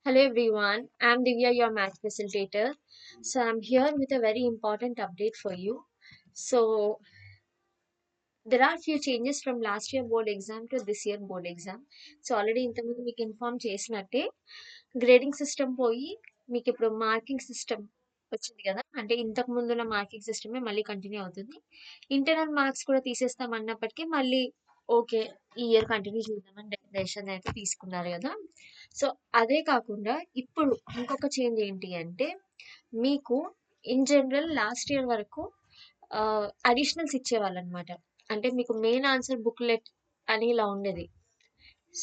Hello everyone, I'm Divya, your math facilitator. So I'm here with a very important update for you. So there are few changes from last year board exam to this year board exam. So already ఇంతకుముందు మీకు inform చేసినట్టే grading system పోయి మీకు ఇప్పుడు marking system వచ్చింది కదా, అంటే ఇంతకు ముందున్న మార్కింగ్ సిస్టమే మళ్ళీ కంటిన్యూ అవుతుంది. ఇంటర్నల్ మార్క్స్ కూడా తీసేస్తాం అన్నప్పటికీ మళ్ళీ ఓకే, ఈ ఇయర్ కంటిన్యూ చేద్దామని డెసిషన్ అయితే తీసుకున్నారు కదా. సో అదే కాకుండా ఇప్పుడు ఇంకొక చేంజ్ ఏంటి అంటే, మీకు ఇన్ జనరల్ లాస్ట్ ఇయర్ వరకు అడిషనల్స్ ఇచ్చేవాళ్ళు అనమాట. అంటే మీకు మెయిన్ ఆన్సర్ బుక్లెట్ అని ఇలా ఉండేది.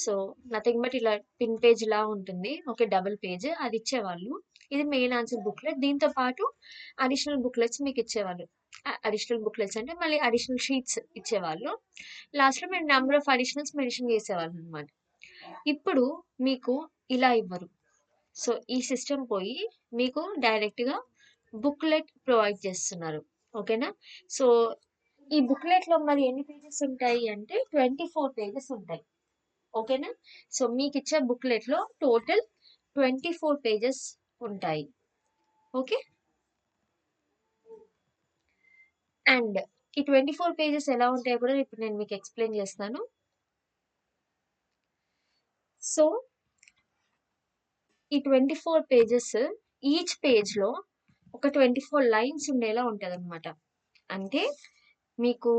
సో నథింగ్ బట్ ఇలా పిన్ పేజ్ లా ఉంటుంది, ఓకే, డబుల్ పేజ్ అది ఇచ్చేవాళ్ళు. ఇది మెయిన్ ఆన్సర్ బుక్లెట్, దీంతో పాటు అడిషనల్ బుక్లెట్స్ మీకు ఇచ్చేవాళ్ళు. అడిషనల్ బుక్లెట్స్ అంటే మళ్ళీ అడిషనల్ షీట్స్ ఇచ్చేవాళ్ళు. లాస్ట్లో మీరు నెంబర్ ఆఫ్ అడిషనల్స్ మెన్షన్ చేసేవాళ్ళు అనమాట. ఇప్పుడు మీకు ఇలా ఇవ్వరు. సో ఈ సిస్టమ్ పోయి మీకు డైరెక్ట్గా బుక్లెట్ ప్రొవైడ్ చేస్తున్నారు. ఓకేనా? సో ఈ బుక్లెట్లో మరి ఎన్ని పేజెస్ ఉంటాయి అంటే 24 పేజెస్ ఉంటాయి. ఓకేనా? సో మీకు ఇచ్చే బుక్లెట్లో టోటల్ 24 పేజెస్ ఉంటాయి. ఓకే, అండ్ ఈ 24 పేజెస్ ఎలా ఉంటాయో కూడా ఇప్పుడు నేను మీకు ఎక్స్ప్లెయిన్ చేస్తాను. సో ఈ 24 పేజెస్ ఈచ్ పేజ్లో ఒక 24 లైన్స్ ఉండేలా ఉంటుంది అనమాట. అంటే మీకు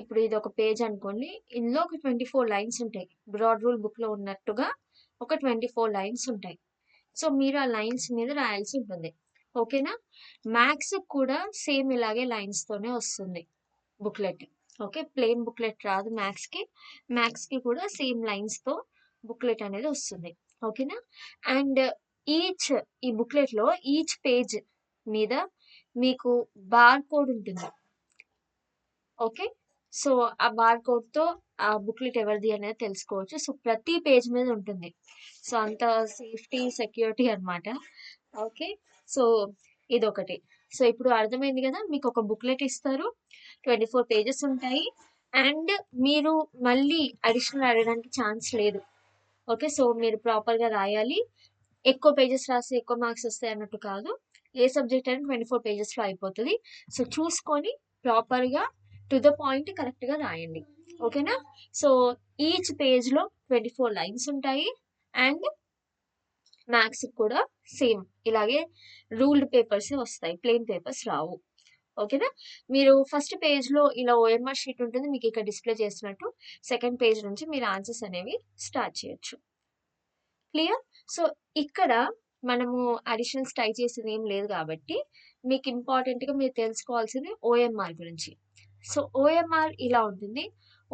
ఇప్పుడు ఇది ఒక పేజ్ అనుకోండి, ఇందులో ఒక 24 లైన్స్ ఉంటాయి. బ్రాడ్ రూల్ బుక్లో ఉన్నట్టుగా ఒక 24 లైన్స్ ఉంటాయి. సో మీరు ఆ లైన్స్ మీద రాయాల్సి ఉంటుంది. ఓకేనా? మ్యాథ్స్ కూడా సేమ్ ఇలాగే లైన్స్తోనే వస్తుంది బుక్లెట్. ఓకే, ప్లెయిన్ బుక్లెట్ రాదు మ్యాథ్స్కి. మ్యాథ్స్కి కూడా సేమ్ లైన్స్తో బుక్లెట్ అనేది వస్తుంది. ఓకేనా? అండ్ ఈ బుక్లెట్లో ఈచ్ పేజ్ మీద మీకు బార్ కోడ్ ఉంటుంది. ఓకే, సో ఆ బార్ కోడ్తో ఆ బుక్లెట్ ఎవరిది అనేది తెలుసుకోవచ్చు. సో ప్రతి పేజ్ మీద ఉంటుంది. సో అంత సేఫ్టీ సెక్యూరిటీ అనమాట. ఓకే, సో ఇదొకటి. సో ఇప్పుడు అర్థమైంది కదా, మీకు ఒక బుక్లెట్ ఇస్తారు, 24 పేజెస్ ఉంటాయి, అండ్ మీరు మళ్ళీ అడిషనల్ అడగడానికి ఛాన్స్ లేదు. ఓకే, సో మీరు ప్రాపర్గా రాయాలి. ఎక్కువ పేజెస్ రాస్తే ఎక్కువ మార్క్స్ వస్తాయి అన్నట్టు కాదు. ఏ సబ్జెక్ట్ అయినా 24 పేజెస్లో అయిపోతుంది. సో చూసుకొని ప్రాపర్గా టు ద పాయింట్ కరెక్ట్గా రాయండి. ఓకేనా? సో ఈచ్ పేజ్లో 24 లైన్స్ ఉంటాయి, అండ్ మ్యాథ్స్ కూడా సేమ్ ఇలాగే రూల్డ్ పేపర్స్ వస్తాయి, ప్లెయిన్ పేపర్స్ రావు. ఓకేనా? మీరు ఫస్ట్ పేజ్లో ఇలా ఓఎంఆర్ షీట్ ఉంటుంది, మీకు ఇక్కడ డిస్ప్లే చేస్తున్నట్టు. సెకండ్ పేజ్ నుంచి మీరు ఆన్సర్స్ అనేవి స్టార్ట్ చేయొచ్చు. క్లియర్? సో ఇక్కడ మనము అడిషనల్స్ ట్రై చేసేది ఏం లేదు కాబట్టి మీకు ఇంపార్టెంట్గా మీరు తెలుసుకోవాల్సింది ఓఎంఆర్ గురించి. సో ఓఎంఆర్ ఇలా ఉంటుంది.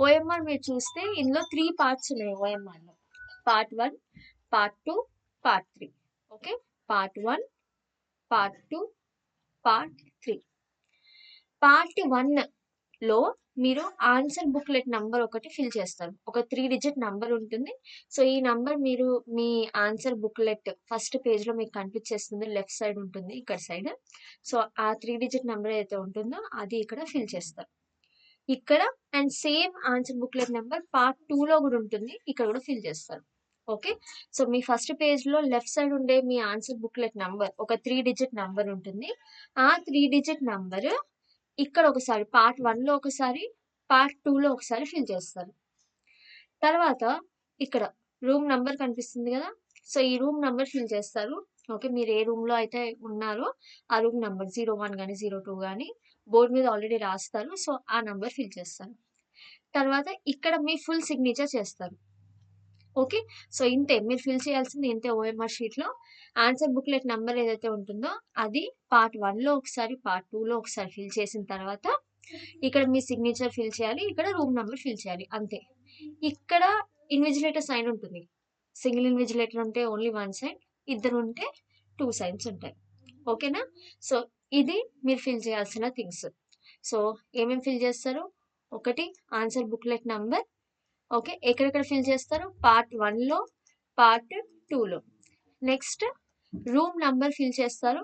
ఓఎంఆర్ మీరు చూస్తే ఇందులో 3 పార్ట్స్ ఉన్నాయి ఓఎంఆర్లో. Part 1, part 2, part 3. Okay, part 1, part 2, part 3. Part 1లో మీరు ఆన్సర్ బుక్లెట్ నంబర్ ఒకటి ఫిల్ చేస్తారు. ఒక 3 డిజిట్ నంబర్ ఉంటుంది. సో ఈ నంబర్ మీరు మీ ఆన్సర్ బుక్లెట్ ఫస్ట్ పేజ్లో మీకు కనిపించేస్తుంది, లెఫ్ట్ సైడ్ ఉంటుంది, ఇక్కడ సైడ్. సో ఆ 3 డిజిట్ నంబర్ ఏదైతే ఉంటుందో అది ఇక్కడ ఫిల్ చేస్తారు ఇక్కడ. And same answer booklet number part 2లో కూడా ఉంటుంది, ఇక్కడ కూడా ఫిల్ చేస్తారు. ఓకే, సో మీ ఫస్ట్ పేజ్లో లెఫ్ట్ సైడ్ ఉండే మీ ఆన్సర్ బుక్లెట్ నంబర్ ఒక 3 డిజిట్ నంబర్ ఉంటుంది. ఆ 3 డిజిట్ నంబర్ ఇక్కడ ఒకసారి పార్ట్ 1లో ఒకసారి, పార్ట్ 2లో ఒకసారి ఫిల్ చేస్తారు. తర్వాత ఇక్కడ రూమ్ నంబర్ కనిపిస్తుంది కదా, సో ఈ రూమ్ నంబర్ ఫిల్ చేస్తారు. ఓకే, మీరు ఏ రూమ్లో అయితే ఉన్నారో ఆ రూమ్ నంబర్ 01 కానీ 02 కానీ బోర్డు మీద ఆల్రెడీ రాస్తారు. సో ఆ నంబర్ ఫిల్ చేస్తారు. తర్వాత ఇక్కడ మీ ఫుల్ సిగ్నేచర్ చేస్తారు. ఓకే, సో ఇంతే మీరు ఫిల్ చేయాల్సింది, ఇంతే ఓఎంఆర్ షీట్లో. ఆన్సర్ బుక్లెట్ నెంబర్ ఏదైతే ఉంటుందో అది పార్ట్ 1లో ఒకసారి, పార్ట్ 2లో ఒకసారి ఫిల్ చేసిన తర్వాత ఇక్కడ మీ సిగ్నేచర్ ఫిల్ చేయాలి, ఇక్కడ రూమ్ నెంబర్ ఫిల్ చేయాలి, అంతే. ఇక్కడ ఇన్విజిలేటర్ సైన్ ఉంటుంది. సింగిల్ ఇన్విజిలేటర్ ఉంటే ఓన్లీ 1 సైన్, ఇద్దరు ఉంటే 2 సైన్స్ ఉంటాయి. ఓకేనా? సో ఇది మీరు ఫిల్ చేయాల్సిన థింగ్స్. సో ఏమేమి ఫిల్ చేస్తారు? ఒకటి ఆన్సర్ బుక్లెట్ నంబర్. ఓకే, ఎక్కడెక్కడ ఫిల్ చేస్తారు? పార్ట్ 1లో, పార్ట్ 2లో. నెక్స్ట్ రూమ్ నంబర్ ఫిల్ చేస్తారు.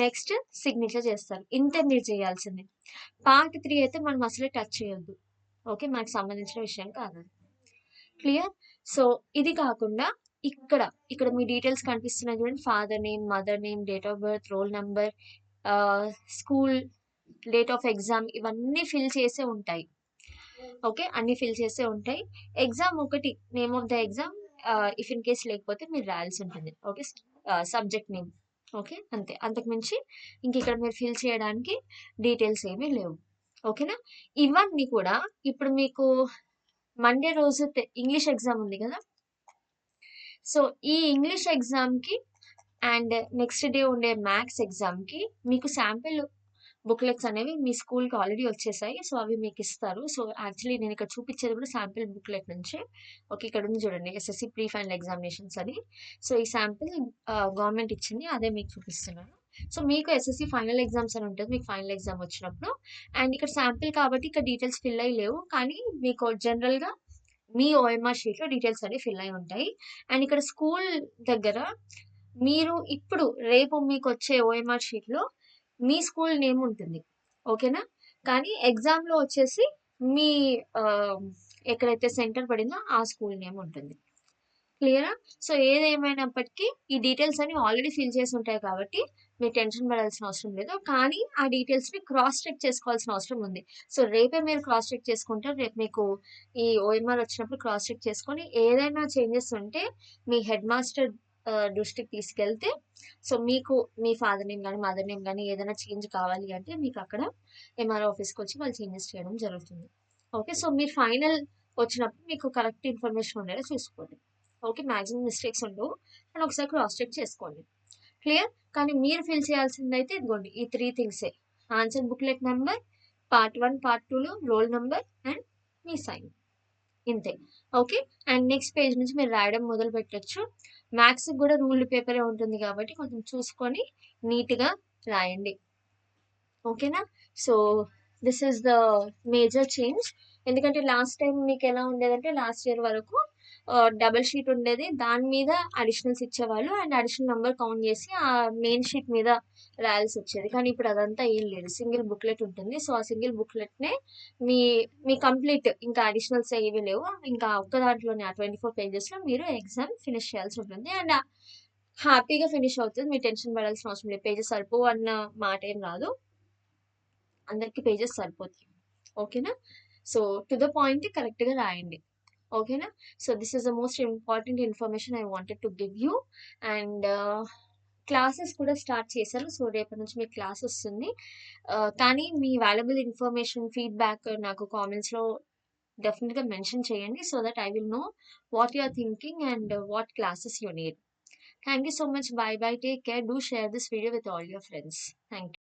నెక్స్ట్ సిగ్నేచర్ చేస్తారు. ఇంతే మీరు చేయాల్సింది. పార్ట్ 3 అయితే మనం అసలే టచ్ చేయొద్దు. ఓకే, మనకు సంబంధించిన విషయం కాదు. క్లియర్? సో ఇది కాకుండా ఇక్కడ ఇక్కడ మీ డీటెయిల్స్ కనిపిస్తున్నాయి చూడండి. Father name, mother name, date of birth, roll number, school, date of exam, ఇవన్నీ ఫిల్ చేసే ఉంటాయి. ఓకే, అన్ని ఫిల్ చేసే ఉంటాయి. ఎగ్జామ్ ఒకటి, name of the exam if in case లేకపోతే మీరు రాయాల్సి ఉంటుంది. Okay, subject name. ఓకే, అంతే. అంతకు మించి ఇంక ఇక్కడ మీరు ఫిల్ చేయడానికి డీటెయిల్స్ ఏమీ లేవు. ఓకేనా? ఇవన్నీ కూడా ఇప్పుడు మీకు మండే రోజు ఇంగ్లీష్ ఎగ్జామ్ ఉంది కదా. సో ఈ ఇంగ్లీష్ ఎగ్జామ్కి అండ్ నెక్స్ట్ డే ఉండే మ్యాథ్స్ ఎగ్జామ్కి మీకు శాంపిల్ బుక్లెట్స్ అనేవి మీ స్కూల్కి ఆల్రెడీ వచ్చేసాయి. సో అవి మీకు ఇస్తారు. సో యాక్చువల్లీ నేను ఇక్కడ చూపించేది కూడా శాంపిల్ బుక్లెట్ నుంచి. ఓకే, ఇక్కడ ఉంది చూడండి, ఎస్ఎస్సి ప్రీ ఫైనల్ ఎగ్జామినేషన్స్ అని. సో ఈ శాంపిల్ గవర్నమెంట్ ఇచ్చింది, అదే మీకు చూపిస్తున్నాను. సో మీకు ఎస్ఎస్సి ఫైనల్ ఎగ్జామ్స్ అని ఉంటుంది మీకు ఫైనల్ ఎగ్జామ్ వచ్చినప్పుడు. అండ్ ఇక్కడ శాంపిల్ కాబట్టి ఇక్కడ డీటెయిల్స్ ఫిల్ అయ్యి లేవు, కానీ మీకు జనరల్గా మీ ఓఎంఆర్ షీట్లో డీటెయిల్స్ అనేవి ఫిల్ అయి ఉంటాయి. అండ్ ఇక్కడ స్కూల్ దగ్గర మీరు ఇప్పుడు రేపు మీకు వచ్చే ఓఎంఆర్ షీట్లో మీ స్కూల్ నేమ్ ఉంటుంది. ఓకేనా? కానీ ఎగ్జామ్లో వచ్చేసి మీ ఎక్కడైతే సెంటర్ పడిందో ఆ స్కూల్ నేమ్ ఉంటుంది. క్లియరా? సో ఏదేమైనప్పటికీ ఈ డీటెయిల్స్ అన్ని ఆల్రెడీ ఫిల్ చేసి ఉంటాయి కాబట్టి మీరు టెన్షన్ పడాల్సిన అవసరం లేదు. కానీ ఆ డీటెయిల్స్ని క్రాస్ చెక్ చేసుకోవాల్సిన అవసరం ఉంది. సో రేపే మీరు క్రాస్ చెక్ చేసుకుంటారు. రేపు మీకు ఈ ఓఎంఆర్ వచ్చినప్పుడు క్రాస్ చెక్ చేసుకొని ఏదైనా చేంజెస్ ఉంటే మీ హెడ్ మాస్టర్ దృష్టికి తీసుకెళ్తే, సో మీకు మీ ఫాదర్ నేమ్ కానీ మదర్ నేమ్ కానీ ఏదైనా చేంజ్ కావాలి అంటే మీకు అక్కడ ఎంఆర్ఓ ఆఫీస్కి వచ్చి వాళ్ళు చేంజెస్ చేయడం జరుగుతుంది. ఓకే, సో మీరు ఫైనల్ వచ్చినప్పుడు మీకు కరెక్ట్ ఇన్ఫర్మేషన్ ఉండేలా చూసుకోండి. ఓకే, మ్యాక్సిమం మిస్టేక్స్ ఉండవు అండ్ ఒకసారి క్రాస్ చెక్ చేసుకోండి. క్లియర్? కానీ మీరు ఫిల్ చేయాల్సింది అయితే ఇదిగోండి ఈ 3 థింగ్సే: answer booklet number, part 1 part 2లో రోల్ నెంబర్ అండ్ మీ సైన్. ఇంతే. ఓకే, అండ్ నెక్స్ట్ పేజ్ నుంచి మీరు రాయడం మొదలు పెట్టచ్చు. మ్యాథ్స్కి కూడా రూల్డ్ పేపరే ఉంటుంది కాబట్టి కొంచెం చూసుకొని నీట్గా రాయండి. ఓకేనా? So this is the major change. ఎందుకంటే లాస్ట్ టైం మీకు ఎలా ఉండేదంటే లాస్ట్ ఇయర్ వరకు డబల్ షీట్ ఉండేది, దాని మీద అడిషనల్స్ ఇచ్చేవాళ్ళు అండ్ అడిషనల్ నెంబర్ కౌంట్ చేసి ఆ మెయిన్ షీట్ మీద రాయాల్సి వచ్చేది. కానీ ఇప్పుడు అదంతా ఏం లేదు, సింగిల్ బుక్లెట్ ఉంటుంది. సో ఆ సింగిల్ బుక్లెట్నే మీ మీ కంప్లీట్, ఇంకా అడిషనల్స్ ఏవి లేవు. ఇంకా ఒక్క దాంట్లోనే ఆ 24 పేజెస్లో మీరు ఎగ్జామ్ ఫినిష్ చేయాల్సి ఉంటుంది అండ్ హ్యాపీగా ఫినిష్ అవుతుంది. మీరు టెన్షన్ పడాల్సిన అవసరం లేదు. పేజెస్ సరిపోవు అన్న మాట ఏం రాదు, అందరికి పేజెస్ సరిపోతాయి. ఓకేనా? సో టు ద పాయింట్ కరెక్ట్గా రాయండి. ఓకేనా? So this is the most important information I wanted to give you. And classes కూడా స్టార్ట్ చేశారు. సో రేపటి నుంచి మీకు క్లాస్ వస్తుంది. కానీ మీ వాల్యుబుల్ ఇన్ఫర్మేషన్ ఫీడ్బ్యాక్ నాకు కామెంట్స్లో డెఫినెట్గా మెన్షన్ చేయండి, so that I will know what you are thinking and what classes you need. Thank you so much. Bye bye. Take care. Do share this video with all your friends. Thank you.